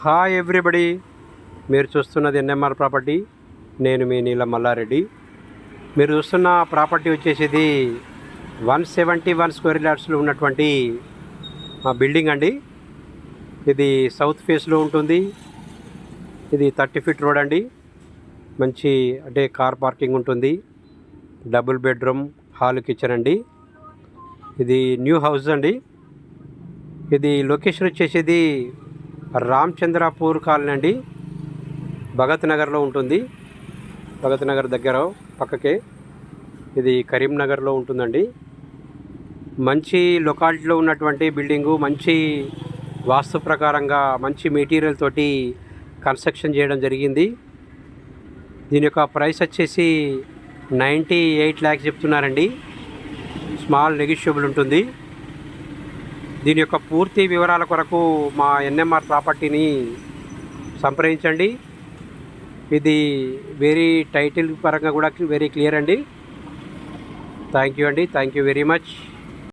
Hi everybody, మీరు చూస్తున్నది NMR property. నేను మీ నీలం మల్లారెడ్డి. మీరు చూస్తున్న ప్రాపర్టీ వచ్చేసి 171 స్క్వేర్ యార్డ్స్లో ఉన్నటువంటి బిల్డింగ్ అండి. ఇది సౌత్ ఫేస్లో ఉంటుంది. ఇది 30 ఫీట్ రోడ్ అండి. మంచి అంటే కార్ పార్కింగ్ ఉంటుంది. డబుల్ బెడ్రూమ్, హాల్, కిచెన్ అండి. ఇది న్యూ హౌస్ అండి. ఇది లొకేషన్ వచ్చేసి రామచంద్రాపూర్ కాలనీ అండి. భగత్ నగర్లో ఉంటుంది. భగత్ నగర్ దగ్గర పక్కకే ఇది కరీంనగర్లో ఉంటుందండి. మంచి లొకాలిటీలో ఉన్నటువంటి బిల్డింగు, మంచి వాస్తు ప్రకారంగా మంచి మెటీరియల్ తోటి కన్స్ట్రక్షన్ చేయడం జరిగింది. దీని యొక్క ప్రైస్ వచ్చేసి 98 lakhs చెప్తున్నారండి. స్మాల్ నెగిషియబుల్ ఉంటుంది. దీని యొక్క పూర్తి వివరాల కొరకు మా ఎన్ఎంఆర్ ప్రాపర్టీని సంప్రదించండి. ఇది వెరీ టైటిల్ పరంగా కూడా వెరీ క్లియర్ అండి. థ్యాంక్ యూ అండి. Thank you very much.